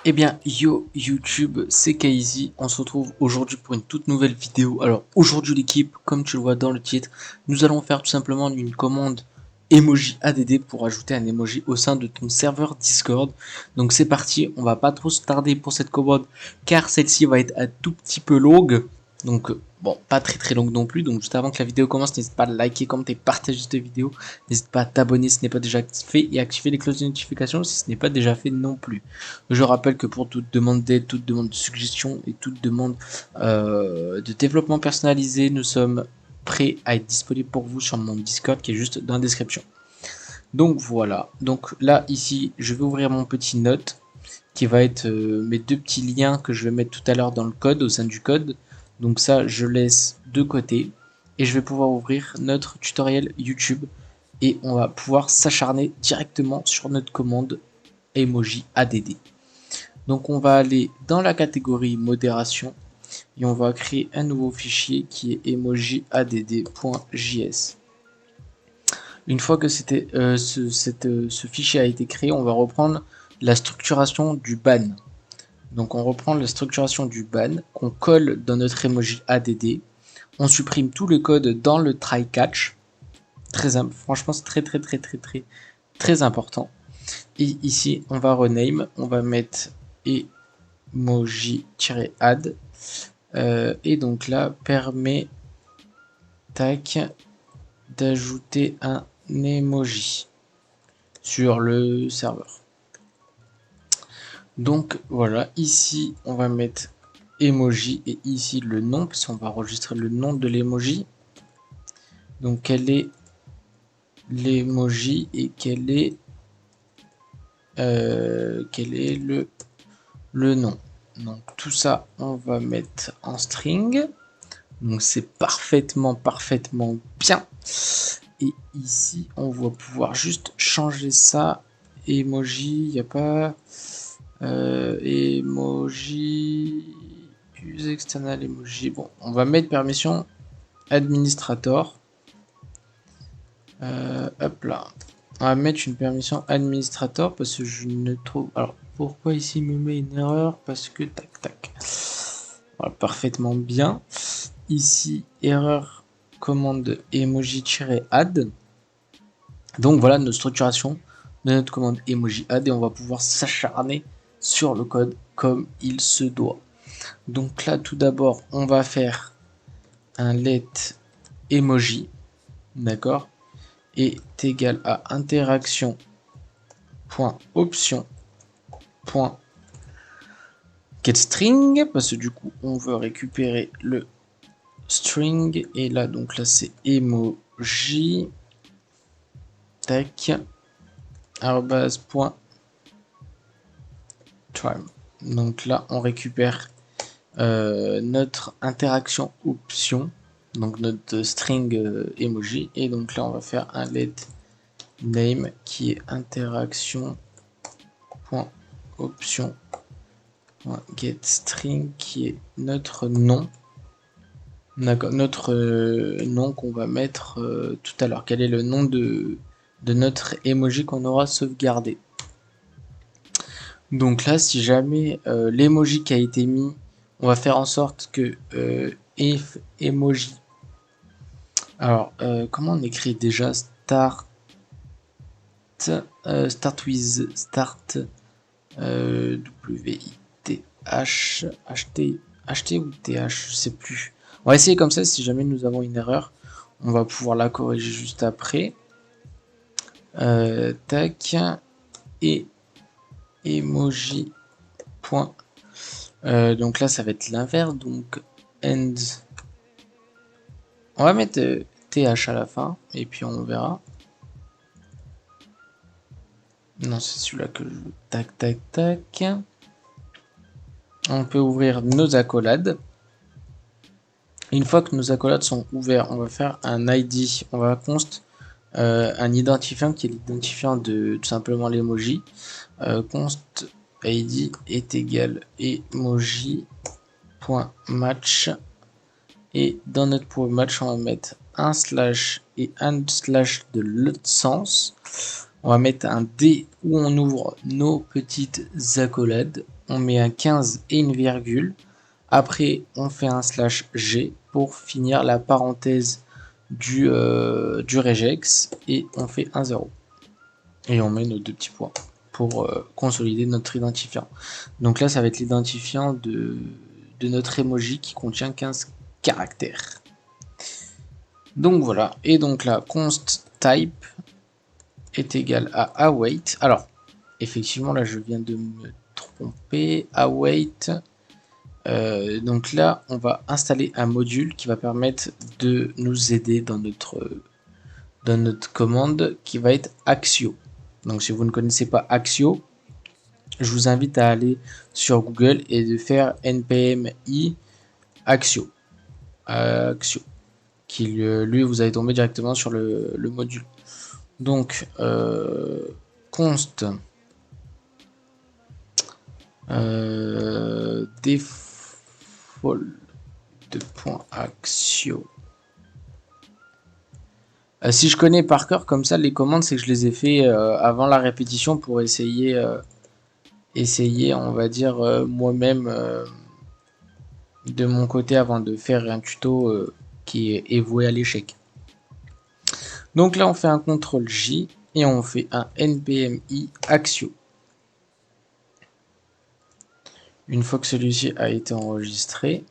Eh bien, yo YouTube, c'est Kaizy. On se retrouve aujourd'hui pour une toute nouvelle vidéo. Alors, aujourd'hui, l'équipe, comme tu le vois dans le titre, nous allons faire tout simplement une commande emoji ADD pour ajouter un emoji au sein de ton serveur Discord. Donc, c'est parti. On va pas trop se tarder pour cette commande car celle-ci va être un tout petit peu longue. Donc, bon, pas très longue non plus. Donc, juste avant que la vidéo commence, n'hésite pas à liker, commenter, partager cette vidéo. N'hésite pas à t'abonner si ce n'est pas déjà fait et activer les cloches de notification si ce n'est pas déjà fait non plus. Je rappelle que pour toute demande d'aide, toute demande de suggestion et toute demande de développement personnalisé, nous sommes prêts à être disponibles pour vous sur mon Discord qui est juste dans la description. Donc voilà, donc là ici je vais ouvrir mon petit note qui va être mes deux petits liens que je vais mettre tout à l'heure dans le code, au sein du code. Donc ça je laisse de côté et je vais pouvoir ouvrir notre tutoriel YouTube et on va pouvoir s'acharner directement sur notre commande emoji ADD. Donc on va aller dans la catégorie modération et on va créer un nouveau fichier qui est emojiadd.js. Une fois que ce fichier a été créé, on va reprendre la structuration du ban. Donc on reprend la structuration du ban qu'on colle dans notre emoji ADD. On supprime tout le code dans le try catch. Franchement c'est très important. Et ici on va rename, on va mettre emoji-add et donc là permet d'ajouter un emoji sur le serveur. Donc voilà, ici on va mettre emoji et ici le nom parce qu'on va enregistrer le nom de l'emoji. Donc quel est l'emoji et quel est le nom. Donc tout ça on va mettre en string. Donc c'est parfaitement bien. Et ici on va pouvoir juste changer ça. Emoji, il n'y a pas emoji use external emoji. Bon, on va mettre permission administrator. Hop là. On va mettre une permission administrator parce que je ne trouve. Alors pourquoi ici il me met une erreur? Parce que tac. Voilà, parfaitement bien. Ici erreur commande emoji-add. Donc voilà notre structuration de notre commande emoji-add et on va pouvoir s'acharner sur le code comme il se doit. Donc là tout d'abord on va faire un let emoji, d'accord, est égal à interaction.option.getString parce que du coup on veut récupérer le string et là donc là c'est emoji tac @.trim. Donc là on récupère notre interaction option, donc notre string emoji, et donc là on va faire un let name qui est interaction.option.getString qui est notre nom. D'accord, notre nom qu'on va mettre tout à l'heure. Quel est le nom de notre emoji qu'on aura sauvegardé? Donc là, si jamais l'emoji qui a été mis, on va faire en sorte que if emoji. Alors, comment on écrit déjà start with start W-I-T-H HT ou TH, je sais plus. On va essayer comme ça, si jamais nous avons une erreur, on va pouvoir la corriger juste après. Tac, et emoji. Donc là, ça va être l'inverse, donc end. On va mettre TH à la fin, et puis on verra. Non, c'est celui-là que je veux. Tac. On peut ouvrir nos accolades. Une fois que nos accolades sont ouverts, on va faire un ID. On va const un identifiant qui est l'identifiant de tout simplement l'emoji. Const ID est égal emoji.match. Et dans notre point match, on va mettre un slash et un slash de l'autre sens. On va mettre un D où on ouvre nos petites accolades. on met un 15 et une virgule. Après, on fait un /g pour finir la parenthèse du regex et on fait un 0. Et on met nos deux petits points pour consolider notre identifiant. Donc là, ça va être l'identifiant de notre emoji qui contient 15 caractères. Donc voilà, et donc là, const type est égal à await. Alors, effectivement, là, je viens de me tromper. Await. Donc là, on va installer un module qui va permettre de nous aider dans notre commande qui va être Axio. Donc si vous ne connaissez pas Axio, je vous invite à aller sur Google et de faire npm i Axio. Axio. Qui lui, vous allez tomber directement sur le module. Donc, const default de point axio. Si je connais par cœur comme ça les commandes, c'est que je les ai fait avant la répétition pour essayer, on va dire, moi-même de mon côté avant de faire un tuto qui est voué à l'échec. Donc là, on fait un CTRL-J et on fait un npm i axio. Une fois que celui-ci a été enregistré,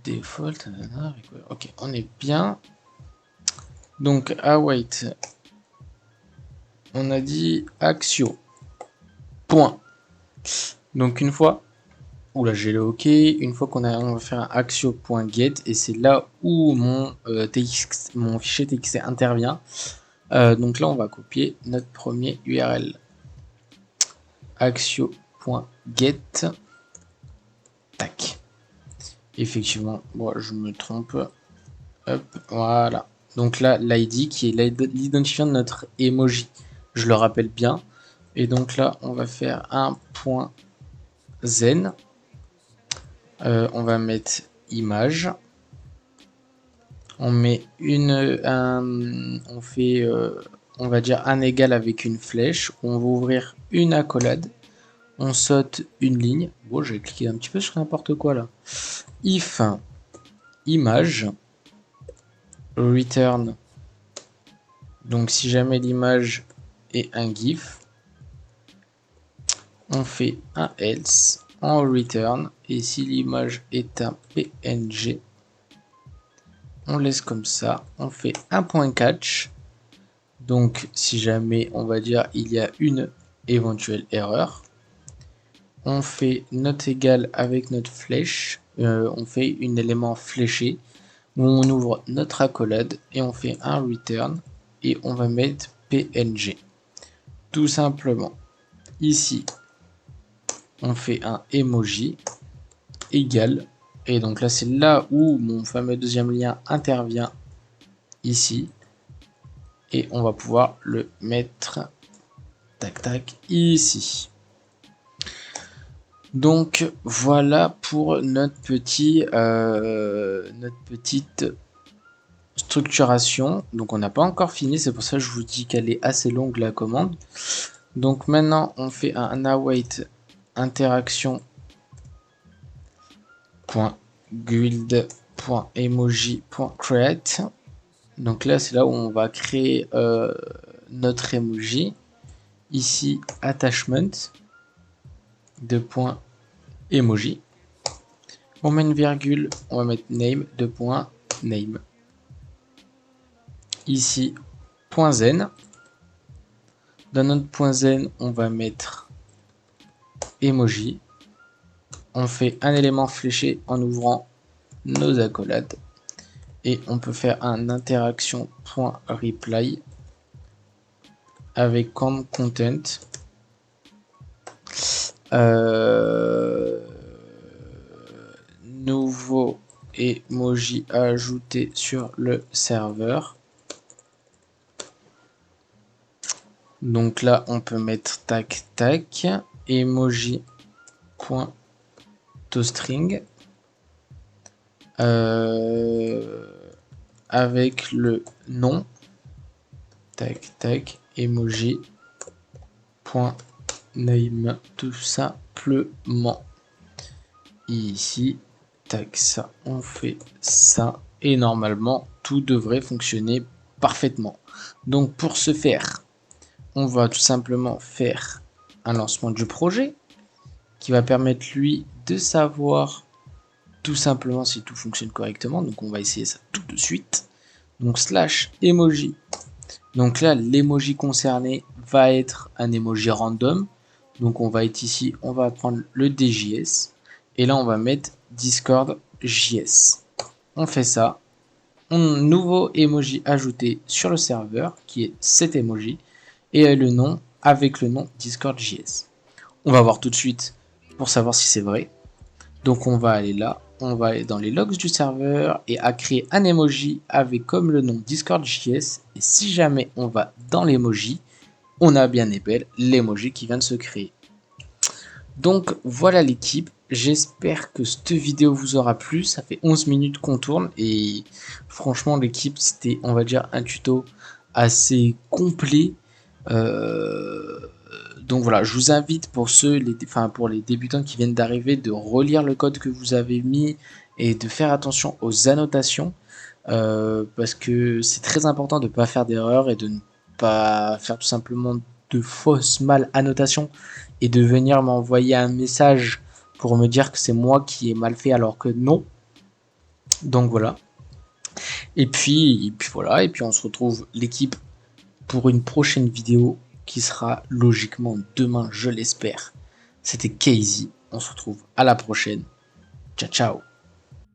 default, ok, on est bien. Donc await, on a dit axio. Point. Donc une fois, oula, j'ai le OK. Une fois on va faire un axio.get et c'est là où mon fichier txt intervient. Donc là, on va copier notre premier URL. Axio.get. Tac. Effectivement, bon, je me trompe. Hop, voilà. Donc là, l'ID qui est l'identifiant de notre emoji. Je le rappelle bien. Et donc là, on va faire un point zen. On va mettre image. On met on fait, on va dire un égal avec une flèche. On va ouvrir une accolade. On saute une ligne. Bon, j'ai cliqué un petit peu sur n'importe quoi là. If image return. Donc si jamais l'image est un GIF, on fait un else en return. Et si l'image est un PNG, on laisse comme ça. On fait un point catch. Donc si jamais on va dire il y a une éventuelle erreur, on fait not égal avec notre flèche. On fait un élément fléché où on ouvre notre accolade et on fait un return et on va mettre PNG. Tout simplement. Ici, on fait un emoji égal. Et donc là, c'est là où mon fameux deuxième lien intervient ici. Et on va pouvoir le mettre tac tac ici. Donc voilà pour notre petite structuration. Donc on n'a pas encore fini, c'est pour ça que je vous dis qu'elle est assez longue la commande. Donc maintenant on fait un await interaction .guild.emoji.create. Donc là c'est là où on va créer notre emoji. Ici attachment de point emoji. On met une virgule, on va mettre name de point name. Ici point zen. Dans notre point zen, on va mettre emoji. On fait un élément fléché en ouvrant nos accolades. Et on peut faire un interaction.reply avec comme content nouveau emoji ajouté sur le serveur. Donc là, on peut mettre tac tac emoji.toString avec le nom tac tac emoji .name tout simplement. Et ici, tac, ça, on fait ça. Et normalement, tout devrait fonctionner parfaitement. Donc pour ce faire, on va tout simplement faire un lancement du projet qui va permettre lui de savoir tout simplement si tout fonctionne correctement. Donc on va essayer ça tout de suite. Donc slash emoji. Donc là, l'emoji concerné va être un emoji random. Donc on va être ici, on va prendre le DJS. Et là, on va mettre Discord JS. On fait ça. Nouveau emoji ajouté sur le serveur qui est cet emoji. Et le nom avec le nom Discord JS. On va voir tout de suite pour savoir si c'est vrai. Donc on va aller là, on va aller dans les logs du serveur et à créer un emoji avec comme le nom Discord.js. Et si jamais on va dans l'emoji, on a bien et belle l'emoji qui vient de se créer. Donc voilà l'équipe, j'espère que cette vidéo vous aura plu. Ça fait 11 minutes qu'on tourne et franchement l'équipe c'était on va dire un tuto assez complet. Donc voilà, je vous invite pour pour les débutants qui viennent d'arriver de relire le code que vous avez mis et de faire attention aux annotations parce que c'est très important de ne pas faire d'erreur et de ne pas faire tout simplement de fausses mal annotations et de venir m'envoyer un message pour me dire que c'est moi qui ai mal fait alors que non. Donc voilà. Et puis voilà, et puis on se retrouve l'équipe pour une prochaine vidéo qui sera logiquement demain, je l'espère. C'était Casey, on se retrouve à la prochaine. Ciao ciao.